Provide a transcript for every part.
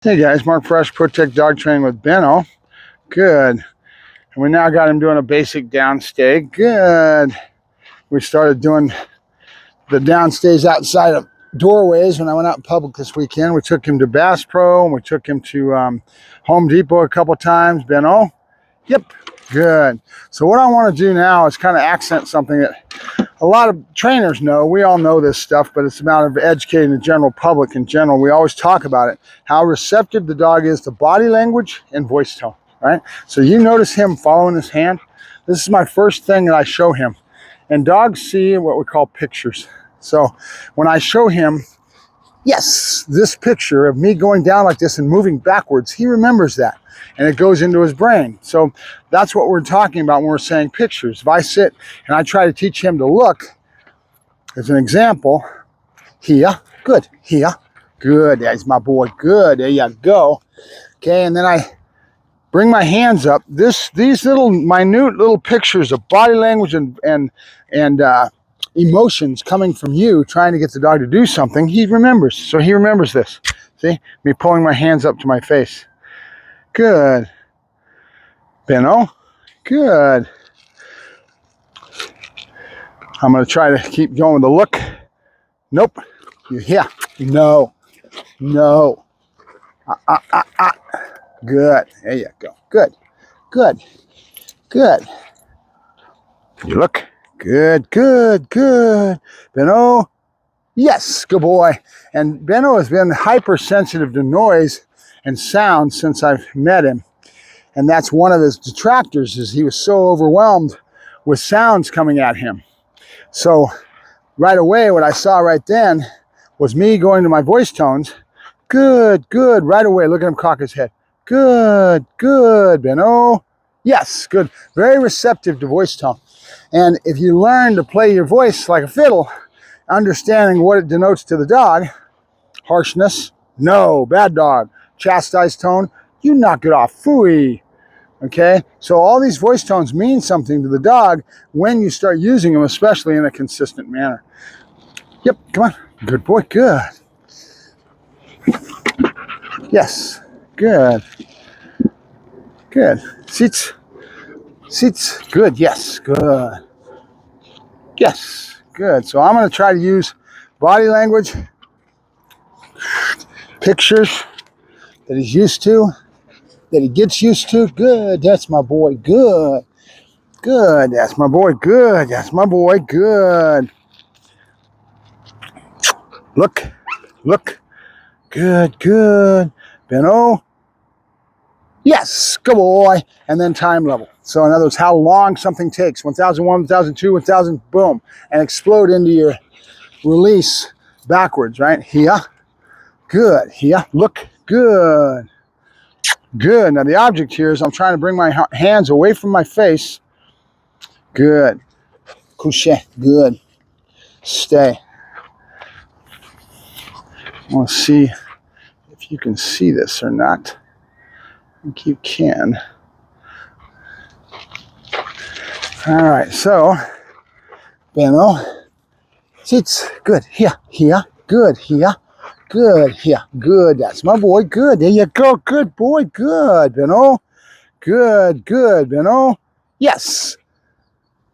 Hey guys, Mark Fresh, Protect Dog Training with Benoît. Good. And we now got him doing a basic downstay. Good. We started doing the downstays outside of doorways when I went out in public this weekend. We took him to Bass Pro and we took him to Home Depot a couple times. Benoît? Yep. Good. So what I want to do now is kind of accent something that a lot of trainers know. We all know this stuff, but it's a matter of educating the general public in general. We always talk about it, how receptive the dog is to body language and voice tone, right? So you notice him following his hand. This is my first thing that I show him. And dogs see what we call pictures. So when I show him, yes, this picture of me going down like this and moving backwards, he remembers that. And it goes into his brain. So that's what we're talking about when we're saying pictures. If I sit and I try to teach him to look, as an example, here, good, here, good, there's my boy, good, there you go. Okay, and then I bring my hands up. These little minute little pictures of body language and emotions coming from you trying to get the dog to do something, he remembers. So he remembers this. See, me pulling my hands up to my face. Good. Benoît, good. I'm going to try to keep going with the look. Nope. You're here. No. No. Good. There you go. Good. Good. Good. You look. Good, good, good. Benoît, yes, good boy. And Benoît has been hypersensitive to noise and sound since I've met him. And that's one of his detractors, is he was so overwhelmed with sounds coming at him. So right away, what I saw right then was me going to my voice tones. Good, good, right away. Look at him cock his head. Good, good, Benoît. Yes, good. Very receptive to voice tone. And if you learn to play your voice like a fiddle, understanding what it denotes to the dog, harshness, no, bad dog. Chastised tone, you knock it off, phooey. Okay, so all these voice tones mean something to the dog when you start using them, especially in a consistent manner. Yep, come on. Good boy, good. Yes, good. Good. Seats. Seats, good, yes, good. Yes, good. So I'm going to try to use body language, pictures that he's used to, that he gets used to. Good, that's my boy, good. Good, that's my boy, good. That's my boy, good. Look, look. Good, good. Benoît. Yes, good boy. And then time level. So in other words, how long something takes. 1001, 1002, 1000, boom. And explode into your release backwards, right? Here. Good. Here. Look. Good. Good. Now the object here is I'm trying to bring my hands away from my face. Good. Couché. Good. Stay. I want to see if you can see this or not. I think you can. All right, so Benoît, sits, good, here, here, good, here, good, here, good, that's my boy, good, there you go, good boy, good, Benoît, good, good, Benoît, yes,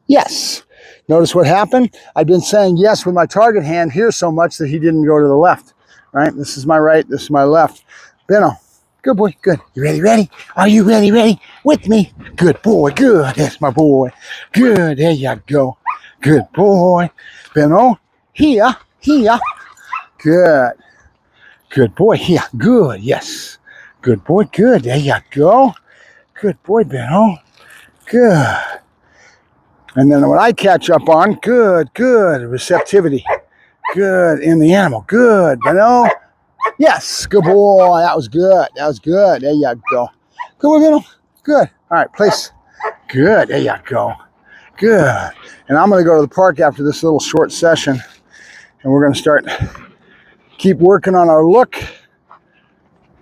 yes. Notice what happened? I've been saying yes with my target hand here so much that he didn't go to the left, right? This is my right, this is my left. Benoît, good boy, good. You ready, ready? Are you ready, ready? With me? Good boy, good. That's my boy. Good, there you go. Good boy. Benoît, here, here. Good. Good boy, here. Good, yes. Good boy, good. There you go. Good boy, Benoît. Good. And then what I catch up on, good, good. Receptivity. Good in the animal. Good, Benoît. Yes, good boy. That was good. That was good. There you go. Good boy, Benoît. Good. All right, place. Good. There you go. Good. And I'm going to go to the park after this little short session, and we're going to keep working on our look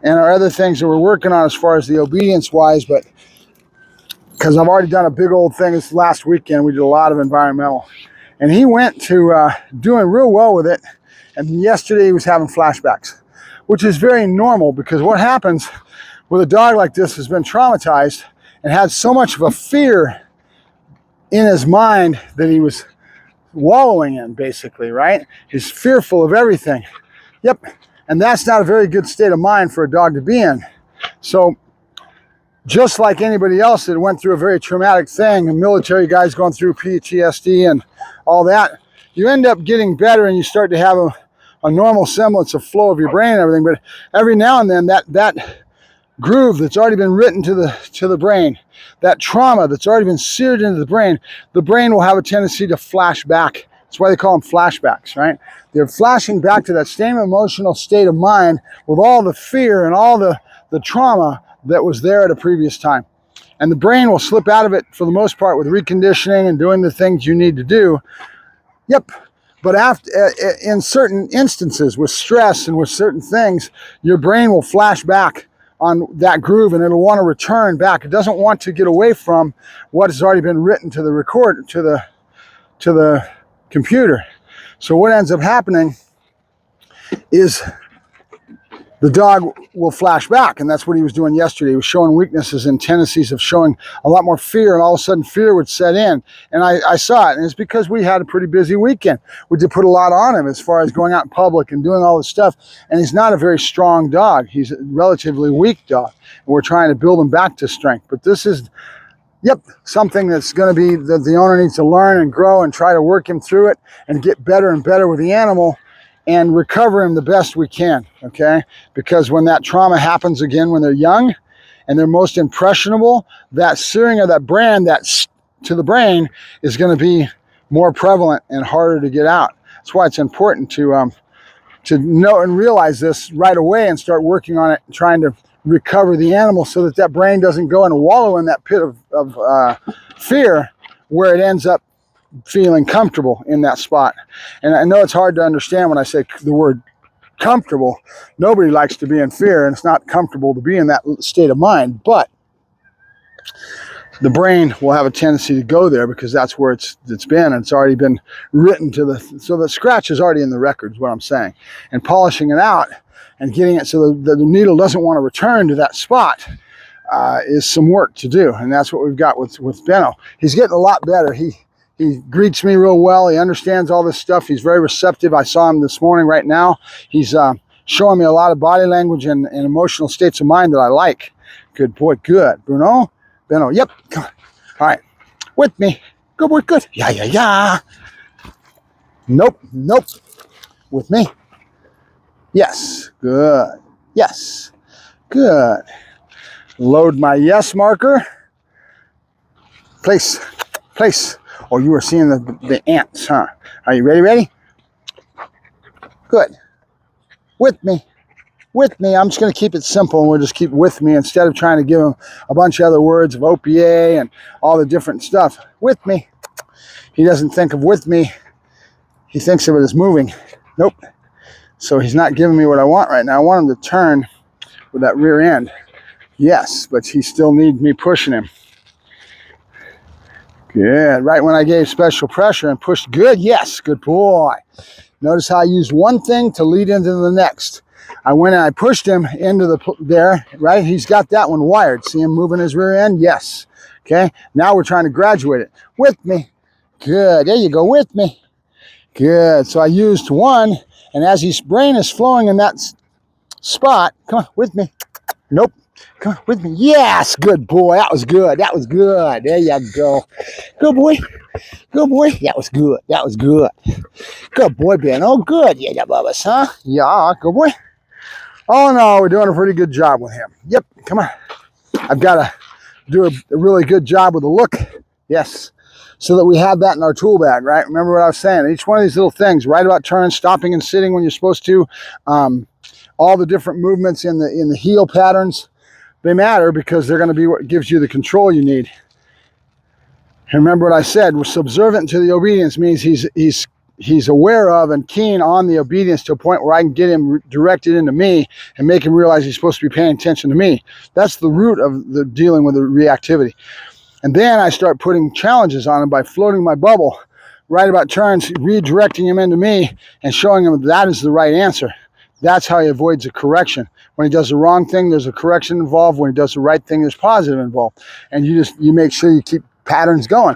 and our other things that we're working on as far as the obedience-wise, but because I've already done a big old thing this last weekend, we did a lot of environmental. And he went to doing real well with it, and yesterday he was having flashbacks. which is very normal, because what happens with a dog like this has been traumatized and had so much of a fear in his mind that he was wallowing in, basically, right? He's fearful of everything. Yep. And that's not a very good state of mind for a dog to be in. So just like anybody else that went through a very traumatic thing, a military guy's going through PTSD and all that, you end up getting better and you start to have a normal semblance of flow of your brain and everything. But every now and then that groove that's already been written to the brain, that trauma that's already been seared into the brain will have a tendency to flash back. That's why they call them flashbacks, right? They're flashing back to that same emotional state of mind with all the fear and all the trauma that was there at a previous time. And the brain will slip out of it for the most part with reconditioning and doing the things you need to do. Yep. But in certain instances with stress and with certain things, your brain will flash back on that groove and it'll want to return back. It doesn't want to get away from what has already been written to the computer. So what ends up happening is the dog will flash back, and that's what he was doing yesterday. He was showing weaknesses and tendencies of showing a lot more fear, and all of a sudden fear would set in. And I saw it, and it's because we had a pretty busy weekend. We did put a lot on him as far as going out in public and doing all this stuff, and he's not a very strong dog. He's a relatively weak dog, and we're trying to build him back to strength. But this is, yep, something that's going to be that the owner needs to learn and grow and try to work him through it and get better and better with the animal and recover him the best we can, okay? Because when that trauma happens again when they're young and they're most impressionable, that searing of that brand that's to the brain is going to be more prevalent and harder to get out. That's why it's important to know and realize this right away and start working on it and trying to recover the animal so that brain doesn't go and wallow in that pit of fear where it ends up feeling comfortable in that spot. And I know it's hard to understand when I say the word comfortable. Nobody likes to be in fear, and it's not comfortable to be in that state of mind, but the brain will have a tendency to go there because that's where it's been, and it's already been written so the scratch is already in the record is what I'm saying. And polishing it out and getting it so the needle doesn't want to return to that spot is some work to do, and that's what we've got with Benoît. He's getting a lot better. He greets me real well. He understands all this stuff. He's very receptive. I saw him this morning right now. He's showing me a lot of body language and emotional states of mind that I like. Good boy. Good. Benoît? Yep. Come on. All right. With me. Good boy. Good. Yeah. Nope. With me. Yes. Good. Yes. Good. Load my yes marker. Place. Oh, you were seeing the ants, huh? Are you ready? Good. With me. I'm just going to keep it simple, and we'll just keep with me instead of trying to give him a bunch of other words of OPA and all the different stuff. With me. He doesn't think of with me. He thinks of it as moving. Nope. So he's not giving me what I want right now. I want him to turn with that rear end. Yes, but he still needs me pushing him. Good. Right when I gave special pressure and pushed. Good. Yes. Good boy. Notice how I used one thing to lead into the next. I went and I pushed him into there, right? He's got that one wired. See him moving his rear end? Yes. Okay. Now we're trying to graduate it. With me. Good. There you go. With me. Good. So I used one, and as his brain is flowing in that spot, come on, with me. Nope. Come on, with me. Yes, good boy. That was good. There you go. Good boy. That was good. Good boy, Ben. Oh, good. Yeah, Bubba's, huh? Yeah, good boy. Oh, no, we're doing a pretty good job with him. Yep, come on. I've got to do a really good job with the look. Yes. So that we have that in our tool bag, right? Remember what I was saying? Each one of these little things, right about turning, stopping, and sitting when you're supposed to, all the different movements in the heel patterns, they matter because they're going to be what gives you the control you need. And remember what I said, we're subservient to the obedience means he's aware of and keen on the obedience to a point where I can get him directed into me and make him realize he's supposed to be paying attention to me. That's the root of the dealing with the reactivity. And then I start putting challenges on him by floating my bubble right about turns, redirecting him into me and showing him that is the right answer. That's how he avoids a correction. When he does the wrong thing, there's a correction involved. When he does the right thing, there's positive involved. And you make sure you keep patterns going.